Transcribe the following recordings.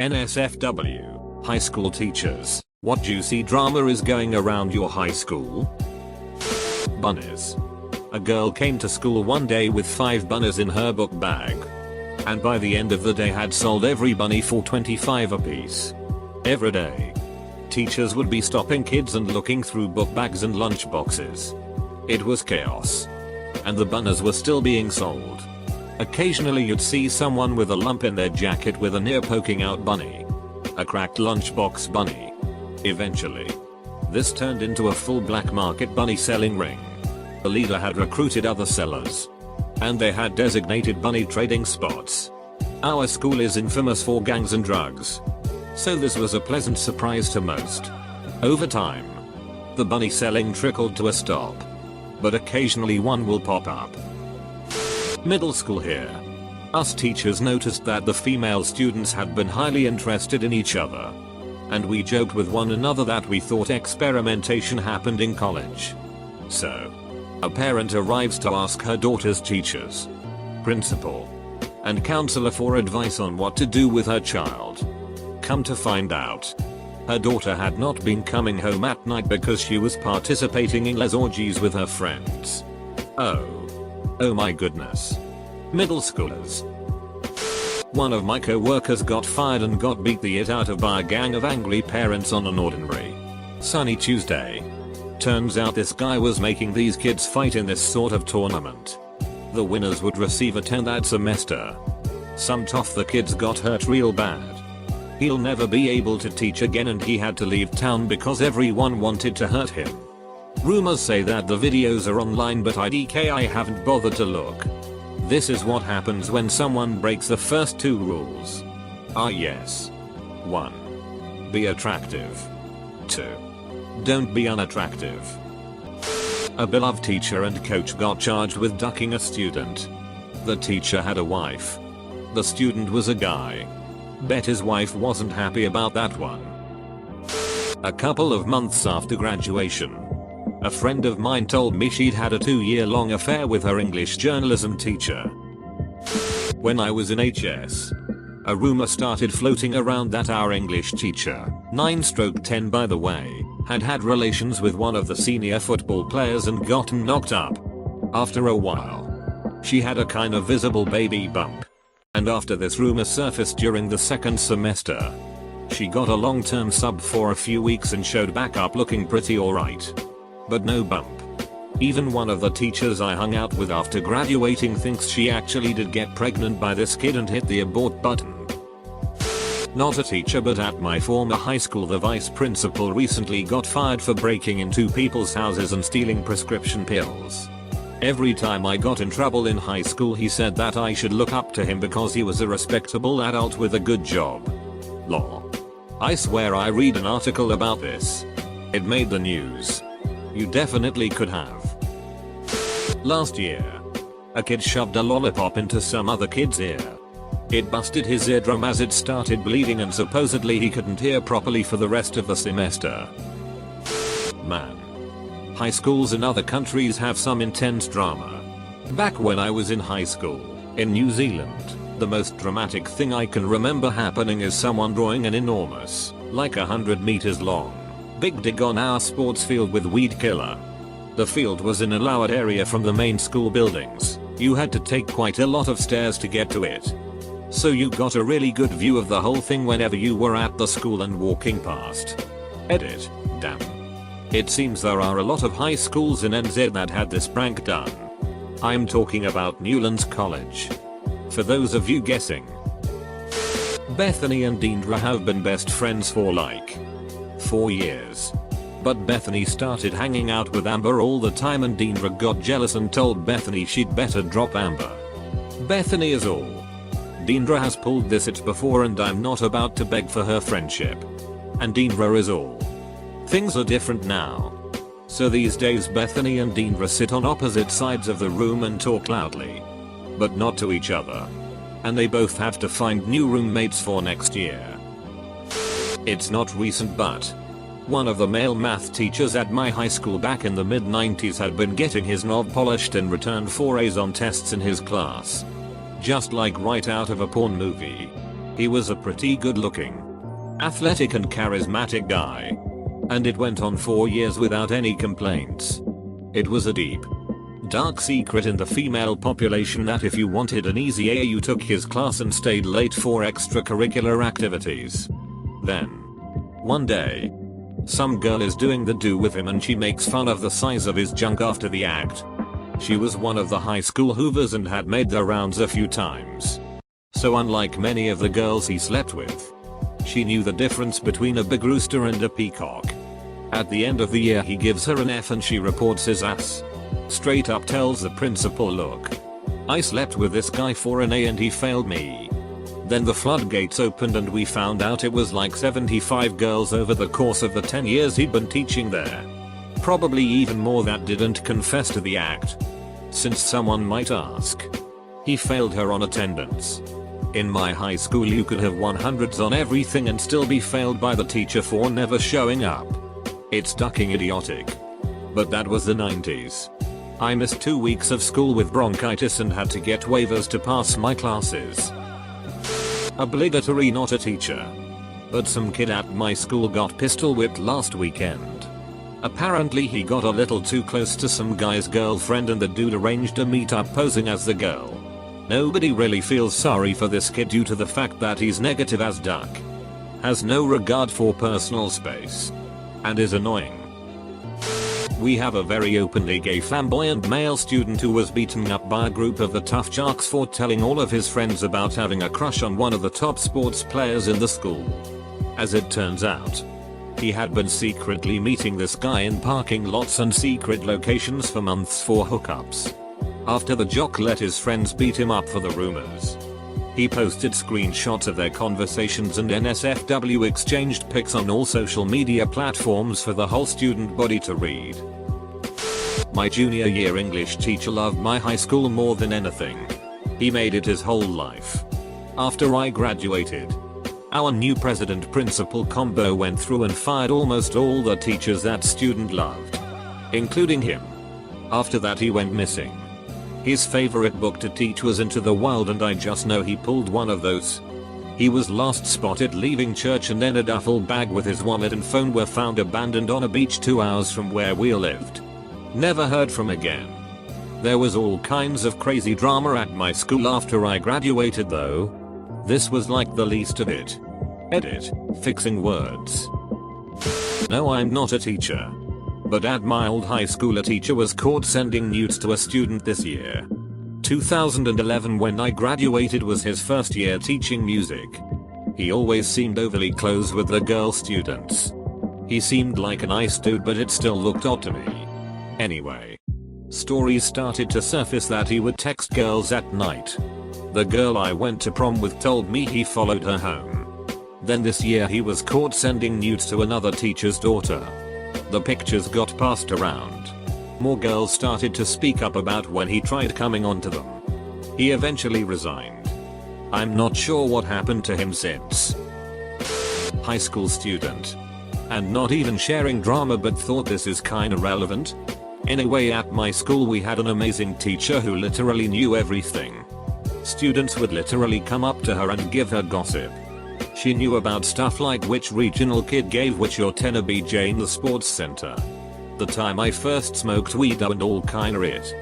NSFW, high school teachers, what juicy drama is going around your high school? Bunnies. A girl came to school one day with 5 bunnies in her book bag. And by the end of the day had sold every bunny for 25 apiece. Every day, teachers would be stopping kids and looking through book bags and lunch boxes. It was chaos. And the bunnies were still being sold. Occasionally you'd see someone with a lump in their jacket with an ear poking out bunny. A cracked lunchbox bunny. Eventually, this turned into a full black market bunny selling ring. The leader had recruited other sellers. And they had designated bunny trading spots. Our school is infamous for gangs and drugs. So this was a pleasant surprise to most. Over time, the bunny selling trickled to a stop. But occasionally one will pop up. Middle school here. Us teachers noticed that the female students had been highly interested in each other. And we joked with one another that we thought experimentation happened in college. So, a parent arrives to ask her daughter's teachers, principal, and counselor for advice on what to do with her child. Come to find out, her daughter had not been coming home at night because she was participating in les orgies with her friends. Oh my goodness. Middle schoolers. One of my co-workers got fired and got beat the it out of by a gang of angry parents on an ordinary sunny Tuesday. Turns out this guy was making these kids fight in this sort of tournament. The winners would receive a 10 that semester. Some tough the kids got hurt real bad. He'll never be able to teach again and he had to leave town because everyone wanted to hurt him. Rumors say that the videos are online but I haven't bothered to look. This is what happens when someone breaks the first 2 rules. Ah yes. 1. Be attractive. 2. Don't be unattractive. A beloved teacher and coach got charged with ducking a student. The teacher had a wife. The student was a guy. Bet his wife wasn't happy about that one. A couple of months after graduation, a friend of mine told me she'd had a 2-year-long affair with her English journalism teacher. When I was in HS, a rumor started floating around that our English teacher, 9/10 by the way, had relations with one of the senior football players and gotten knocked up. After a while, she had a kind of visible baby bump. And after this rumor surfaced during the 2nd semester, she got a long-term sub for a few weeks and showed back up looking pretty alright. But no bump. Even one of the teachers I hung out with after graduating thinks she actually did get pregnant by this kid and hit the abort button. Not a teacher but at my former high school the vice principal recently got fired for breaking into people's houses and stealing prescription pills. Every time I got in trouble in high school he said that I should look up to him because he was a respectable adult with a good job. Lol. I swear I read an article about this. It made the news. You definitely could have. Last year, a kid shoved a lollipop into some other kid's ear. It busted his eardrum as it started bleeding and supposedly he couldn't hear properly for the rest of the semester. Man. High schools in other countries have some intense drama. Back when I was in high school, in New Zealand, the most dramatic thing I can remember happening is someone drawing an enormous, like 100 meters long, big dig on our sports field with weed killer. The field was in a lowered area from the main school buildings. You had to take quite a lot of stairs to get to it. So you got a really good view of the whole thing whenever you were at the school and walking past. Edit. Damn. It seems there are a lot of high schools in NZ that had this prank done. I'm talking about Newlands College. For those of you guessing, Bethany and Deandra have been best friends for like 4 years. But Bethany started hanging out with Amber all the time and Deandra got jealous and told Bethany she'd better drop Amber. Bethany is all. Deandra has pulled this it before and I'm not about to beg for her friendship. And Deandra is all. Things are different now. So these days Bethany and Deandra sit on opposite sides of the room and talk loudly. But not to each other. And they both have to find new roommates for next year. It's not recent but one of the male math teachers at my high school back in the mid-90s had been getting his knob polished in return for A's on tests in his class. Just like right out of a porn movie. He was a pretty good looking, athletic and charismatic guy. And it went on 4 years without any complaints. It was a deep, dark secret in the female population that if you wanted an easy A, you took his class and stayed late for extracurricular activities. Then, one day, some girl is doing the do with him and she makes fun of the size of his junk after the act. She was one of the high school hoovers and had made the rounds a few times. So unlike many of the girls he slept with, she knew the difference between a big rooster and a peacock. At the end of the year he gives her an F and she reports his ass. Straight up tells the principal, look, I slept with this guy for an A and he failed me. Then the floodgates opened and we found out it was like 75 girls over the course of the 10 years he'd been teaching there. Probably even more that didn't confess to the act. Since someone might ask, he failed her on attendance. In my high school you could have 100s on everything and still be failed by the teacher for never showing up. It's fucking idiotic. But that was the 90s. I missed 2 weeks of school with bronchitis and had to get waivers to pass my classes. Obligatory not a teacher. But some kid at my school got pistol whipped last weekend. Apparently he got a little too close to some guy's girlfriend and the dude arranged a meetup posing as the girl. Nobody really feels sorry for this kid due to the fact that he's negative as duck, has no regard for personal space, and is annoying. We have a very openly gay flamboyant male student who was beaten up by a group of the tough jocks for telling all of his friends about having a crush on one of the top sports players in the school. As it turns out, he had been secretly meeting this guy in parking lots and secret locations for months for hookups. After the jock let his friends beat him up for the rumors, he posted screenshots of their conversations and NSFW exchanged pics on all social media platforms for the whole student body to read. My junior year English teacher loved my high school more than anything. He made it his whole life. After I graduated, our new president-principal combo went through and fired almost all the teachers that student loved, including him. After that he went missing. His favorite book to teach was Into the Wild and I just know he pulled one of those. He was last spotted leaving church and then a duffel bag with his wallet and phone were found abandoned on a beach 2 hours from where we lived. Never heard from again. There was all kinds of crazy drama at my school after I graduated though. This was like the least of it. Edit, fixing words. No, I'm not a teacher. But at my old high school a teacher was caught sending nudes to a student this year. 2011 when I graduated was his first year teaching music. He always seemed overly close with the girl students. He seemed like a nice dude but it still looked odd to me. Anyway, stories started to surface that he would text girls at night. The girl I went to prom with told me he followed her home. Then this year he was caught sending nudes to another teacher's daughter. The pictures got passed around. More girls started to speak up about when he tried coming onto them. He eventually resigned. I'm not sure what happened to him since. High school student. And not even sharing drama but thought this is kinda relevant. Anyway, at my school we had an amazing teacher who literally knew everything. Students would literally come up to her and give her gossip. She knew about stuff like which regional kid gave which your tenor BJ in the sports center. The time I first smoked weed and all kinda it.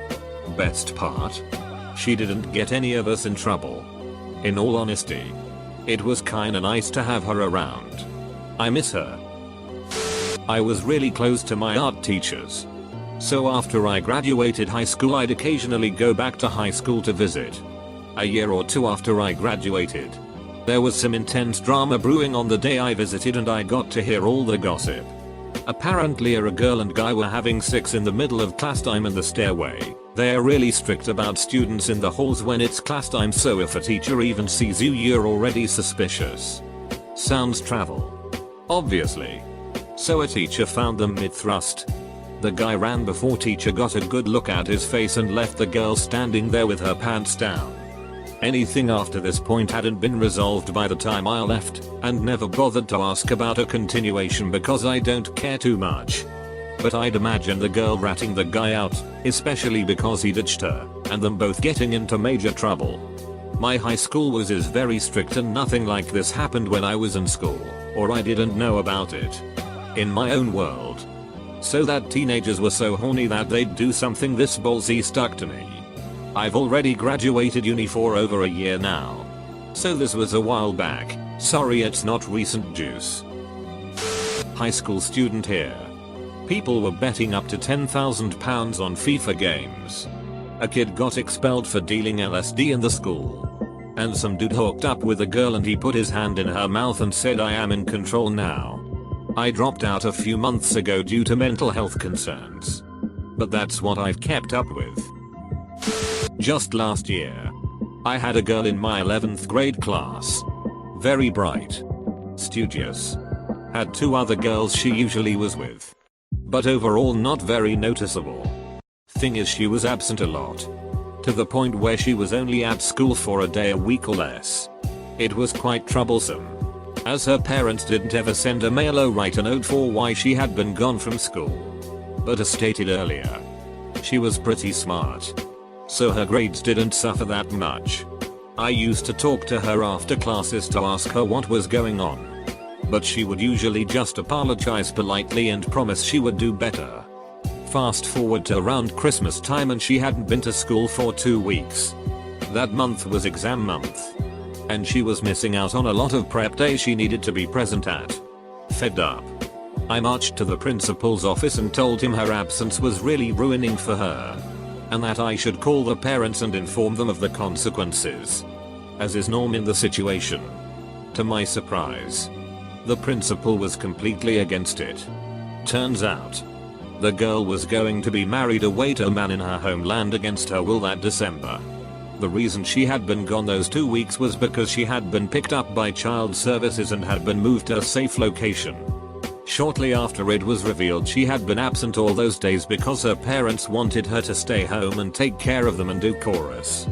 Best part? She didn't get any of us in trouble. In all honesty, it was kinda nice to have her around. I miss her. I was really close to my art teachers. So after I graduated high school I'd occasionally go back to high school to visit. A year or two after I graduated, there was some intense drama brewing on the day I visited and I got to hear all the gossip. Apparently a girl and guy were having sex in the middle of class time in the stairway. They're really strict about students in the halls when it's class time, so if a teacher even sees you you're already suspicious. Sounds travel. Obviously. So a teacher found them mid-thrust. The guy ran before teacher got a good look at his face and left the girl standing there with her pants down. Anything after this point hadn't been resolved by the time I left, and never bothered to ask about a continuation because I don't care too much. But I'd imagine the girl ratting the guy out, especially because he ditched her, and them both getting into major trouble. My high school is very strict and nothing like this happened when I was in school, or I didn't know about it. In my own world. So that teenagers were so horny that they'd do something this ballsy stuck to me. I've already graduated uni for over a year now. So this was a while back, sorry it's not recent juice. High school student here. People were betting up to £10,000 on FIFA games. A kid got expelled for dealing LSD in the school. And some dude hooked up with a girl and he put his hand in her mouth and said I am in control now. I dropped out a few months ago due to mental health concerns. But that's what I've kept up with. Just last year. I had a girl in my 11th grade class. Very bright. Studious. Had 2 other girls she usually was with. But overall not very noticeable. Thing is she was absent a lot. To the point where she was only at school for a day a week or less. It was quite troublesome. As her parents didn't ever send a mail or write a note for why she had been gone from school. But as stated earlier, she was pretty smart. So her grades didn't suffer that much. I used to talk to her after classes to ask her what was going on. But she would usually just apologize politely and promise she would do better. Fast forward to around Christmas time and she hadn't been to school for 2 weeks. That month was exam month. And she was missing out on a lot of prep days she needed to be present at. Fed up. I marched to the principal's office and told him her absence was really ruining for her. And that I should call the parents and inform them of the consequences. As is norm in the situation. To my surprise, the principal was completely against it. Turns out, the girl was going to be married away to a man in her homeland against her will that December. The reason she had been gone those 2 weeks was because she had been picked up by child services and had been moved to a safe location. Shortly after it was revealed she had been absent all those days because her parents wanted her to stay home and take care of them and do chorus.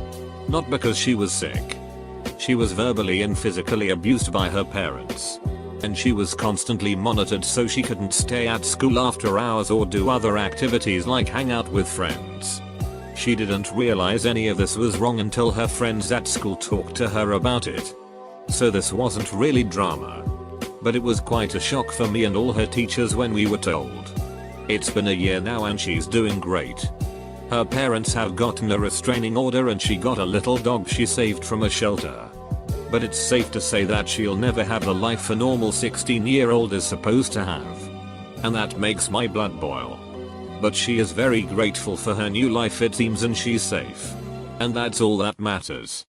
Not because she was sick. She was verbally and physically abused by her parents. And she was constantly monitored so she couldn't stay at school after hours or do other activities like hang out with friends. She didn't realize any of this was wrong until her friends at school talked to her about it. So this wasn't really drama. But it was quite a shock for me and all her teachers when we were told. It's been a year now and she's doing great. Her parents have gotten a restraining order and she got a little dog she saved from a shelter. But it's safe to say that she'll never have the life a normal 16-year-old is supposed to have. And that makes my blood boil. But she is very grateful for her new life it seems and she's safe. And that's all that matters.